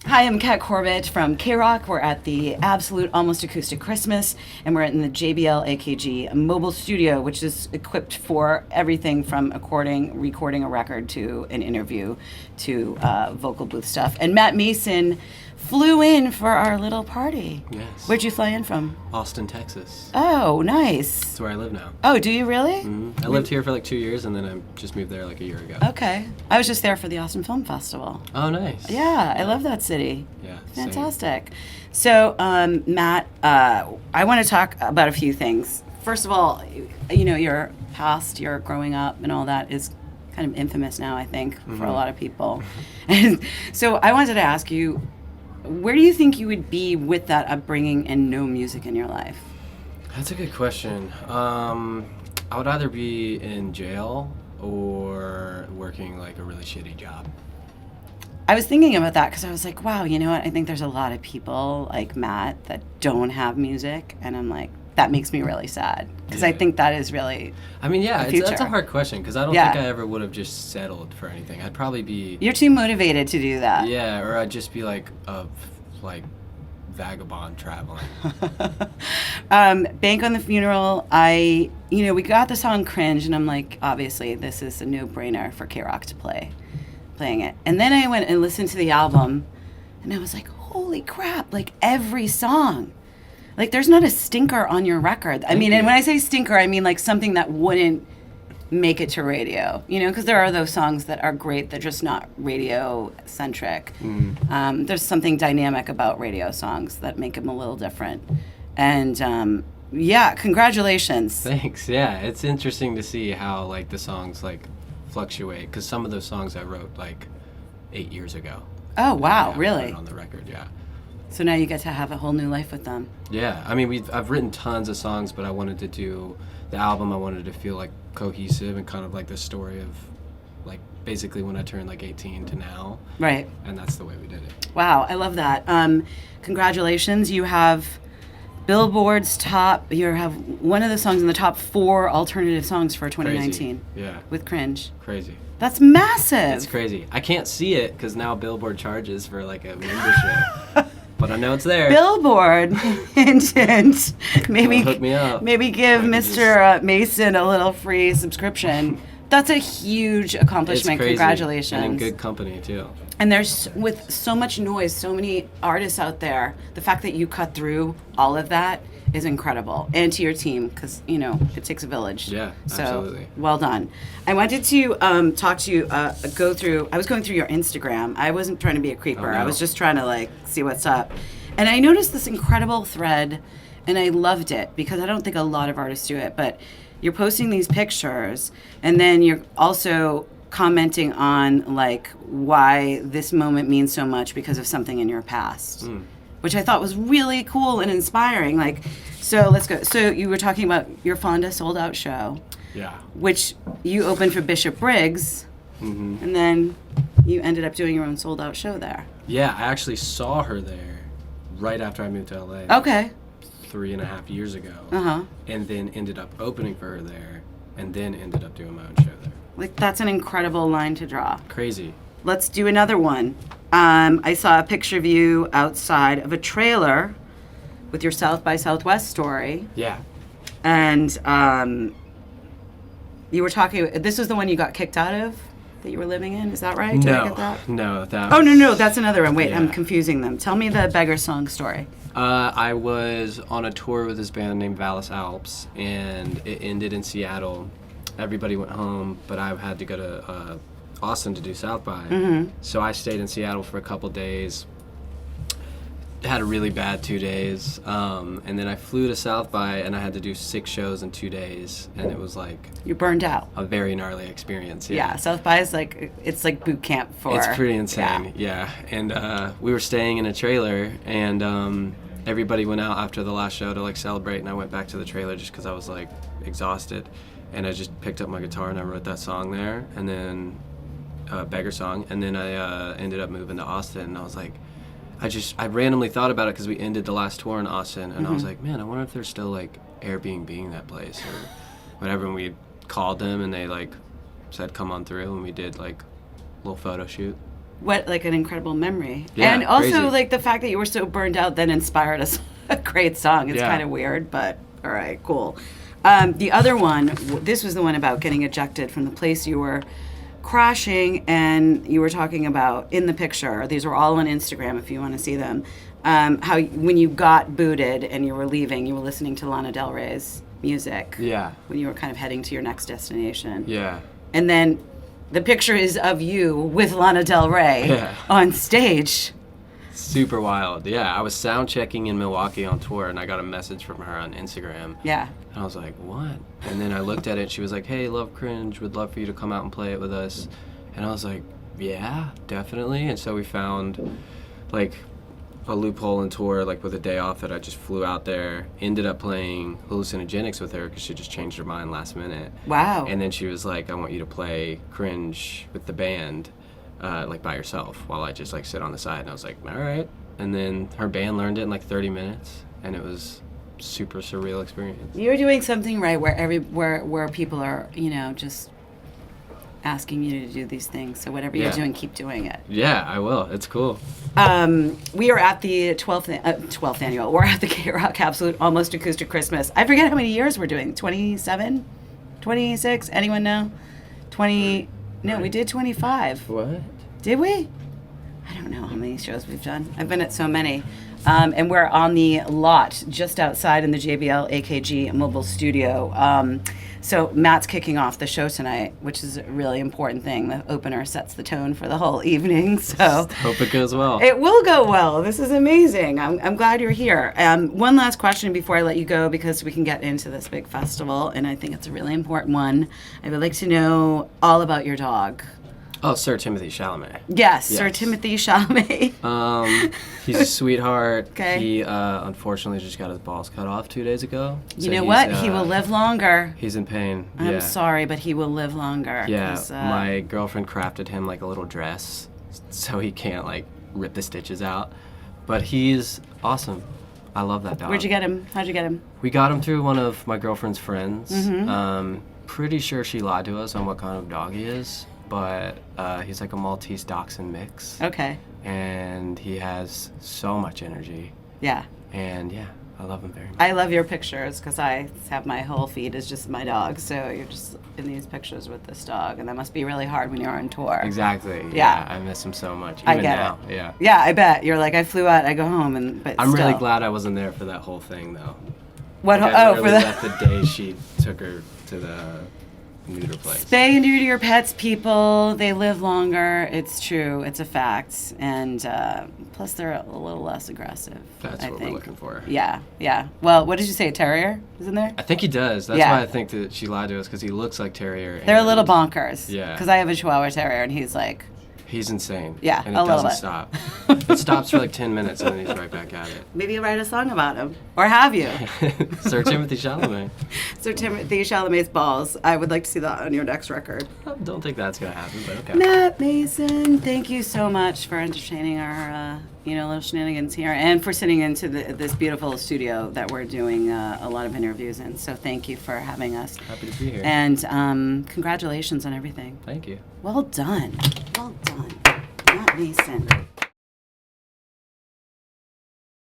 Hi, I'm Kat Corbett from KROQ. We're at the Absolute Almost Acoustic Christmas, and we're in the JBL AKG mobile studio, which is equipped for everything from recording a record to an interview to vocal booth stuff. And Matt Maeson flew in for our little party. Yes. Where'd you fly in from? Austin, Texas. Oh, nice. That's where I live now. Oh, do you really? I lived here for like 2 years, and then I just moved there like a year ago. Okay. I was just there for the Austin Film Festival. Oh, nice. Yeah, I love that city. Yeah. Fantastic. So, Matt, I want to talk about a few things. First of all, you know, your past, your growing up and all that is kind of infamous now, I think, for a lot of people. And so I wanted to ask you, where do you think you would be with that upbringing and no music in your life? That's a good question. I would either be in jail or working like a really shitty job. I was thinking about that because I was like, wow, you know what? I think there's a lot of people like Matt that don't have music. And I'm like, that makes me really sad because I think that is really I mean, yeah, the that's a hard question because I don't think I ever would have just settled for anything. I'd probably be... You're too motivated to do that. Yeah, or I'd just be like a vagabond traveling. Bank on the Funeral, we got the song Cringe, and I'm like, obviously, this is a no-brainer for KROQ to playing it. And then I went and listened to the album, and I was like, holy crap, like every song. Like, there's not a stinker on your record. And when I say stinker, I mean like something that wouldn't make it to radio, because there are those songs that are great, they're just not radio-centric. There's something dynamic about radio songs that make them a little different. And, congratulations. Thanks, yeah. It's interesting to see how, like, the songs, like, fluctuate, because some of those songs I wrote, like, 8 years ago. Oh, wow, really? On the record, yeah. So now you get to have a whole new life with them. Yeah, I mean, I've written tons of songs, but I wanted to do the album. I wanted to feel like cohesive and kind of like the story of, like, basically when I turned like 18 to now. Right. And that's the way we did it. Wow, I love that. Congratulations, you have Billboard's you have one of the songs in the top 4 alternative songs for 2019. Crazy. Yeah. With Cringe. Crazy. That's massive. It's crazy. I can't see it because now Billboard charges for like a membership. But I know it's there. Billboard, hint, hint. Maybe hook me up. Maybe give Mr. Maeson a little free subscription. That's a huge accomplishment. It's crazy. Congratulations. And in good company too. And there's, with so much noise, so many artists out there, the fact that you cut through all of that is incredible. And to your team, because, it takes a village. Yeah, so, absolutely. Well done. I wanted to talk to you, I was going through your Instagram. I wasn't trying to be a creeper. Oh, no. I was just trying to, see what's up. And I noticed this incredible thread, and I loved it, because I don't think a lot of artists do it, but you're posting these pictures, and then you're also commenting on, why this moment means so much because of something in your past. Which I thought was really cool and inspiring. So let's go. So you were talking about your Fonda sold-out show. Yeah. Which you opened for Bishop Briggs, and then you ended up doing your own sold-out show there. Yeah, I actually saw her there right after I moved to LA. Okay. 3.5 years ago. Uh-huh. And then ended up opening for her there, and then ended up doing my own show there. That's an incredible line to draw. Crazy. Let's do another one. I saw a picture of you outside of a trailer with your South by Southwest story. Yeah. And you were talking, this was the one you got kicked out of that you were living in, is that right? Did I get that? No. No, that's another one. Wait, yeah. I'm confusing them. Tell me the Beggar Song story. I was on a tour with this band named Vallis Alps, and it ended in Seattle. Everybody went home, but I had to go to Austin to do South by. So I stayed in Seattle for a couple days. Had a really bad 2 days, and then I flew to South by, and I had to do 6 shows in 2 days, and it was like you burned out. A very gnarly experience. Yeah, South by is it's like boot camp for. It's pretty insane. Yeah. And we were staying in a trailer, and everybody went out after the last show to celebrate, and I went back to the trailer just because I was exhausted, and I just picked up my guitar and I wrote that song there, and then Beggar Song, and then I ended up moving to Austin, and I was like. I randomly thought about it because we ended the last tour in Austin, and I was like, man, I wonder if there's still Airbnb that place or whatever. And we called them, and they said come on through, and we did a little photo shoot. What, like, an incredible memory. Yeah, and also, crazy. like, the fact that you were so burned out then inspired us a great song. It's Yeah. kind of weird, but all right, cool. The other one, this was the one about getting ejected from the place you were crashing, and you were talking about in the picture. These are all on Instagram if you want to see them. How when you got booted and you were leaving, you were listening to Lana Del Rey's music. Yeah. When you were kind of heading to your next destination. Yeah. And then the picture is of you with Lana Del Rey Yeah. on stage. Super wild. Yeah, I was sound checking in Milwaukee on tour, and I got a message from her on Instagram. Yeah. And I was like, what? And then I looked at it, and she was like, hey, love Cringe, would love for you to come out and play it with us. And I was like, yeah, definitely. And so we found, like, a loophole in tour, like, with a day off that I just flew out there, ended up playing Hallucinogenics with her because she just changed her mind last minute. Wow. And then she was like, I want you to play Cringe with the band, like, by yourself, while I just, like, sit on the side. And I was like, all right. And then her band learned it in, like, 30 minutes, and it was super surreal experience. You're doing something right where people are, you know, just asking you to do these things. So whatever you're Yeah. doing, keep doing it. Yeah, I will. It's cool. We are at the 12th annual. We're at the KROQ Absolute Almost Acoustic Christmas. I forget how many years we're doing. 27? 26? Anyone know? 20? No, we did 25. What? Did we? I don't know how many shows we've done. I've been at so many. And we're on the lot just outside in the JBL AKG mobile studio. So Matt's kicking off the show tonight, which is a really important thing. The opener sets the tone for the whole evening. So Hope it goes well. it will go well. This is amazing. I'm glad you're here. One last question before I let you go, because we can get into this big festival, and I think it's a really important one. I would like to know all about your dog. Oh, Sir Timothy Chalamet. Yes, Sir Yes. Timothy Chalamet. He's a sweetheart. Okay. He unfortunately just got his balls cut off 2 days ago. You So know he's, what? He will live longer. He's in pain. I'm yeah. sorry, but he will live longer. Yeah, 'cause, my girlfriend crafted him like a little dress so he can't like rip the stitches out. But he's awesome. I love that dog. Where'd you get him? How'd you get him? We got him through one of my girlfriend's friends. Mm-hmm. Pretty sure she lied to us on what kind of dog he is, but he's like a Maltese Dachshund mix. Okay. And he has so much energy. Yeah. And yeah, I love him very much. I love your pictures because I have my whole feed is just my dog. So you're just in these pictures with this dog, and that must be really hard when you're on tour. Exactly. Yeah. I miss him so much. I Even get now. it. Yeah. Yeah, I bet. You're like, I flew out, I go home, but I'm really still. glad I wasn't there for that whole thing, though. What? Like, I Oh, for literally the left the day she took her to the neuter place. spay and neuter your pets, people. They live longer. It's true. It's a fact. And plus, they're a little less aggressive. That's I what think. we're looking for. Yeah, yeah. Well, what did you say? A terrier is in there? I think he does. That's Yeah. why I think that she lied to us, because he looks like Terrier. They're a and little bonkers. Yeah. Because I have a Chihuahua Terrier, and he's like, He's insane. Yeah, and a it little doesn't bit. stop. It stops for like 10 minutes, and then he's right back at it. maybe you'll write a song about him. Or have you? Sir Timothy Chalamet. So Timothy Chalamet's balls. I would like to see that on your next record. I don't think that's gonna happen, but okay. Matt Maeson, thank you so much for entertaining our, little shenanigans here, and for sitting into this beautiful studio that we're doing a lot of interviews in. So thank you for having us. Happy to be here. And congratulations on everything. Thank you. Well done. Well done. Matt Maeson.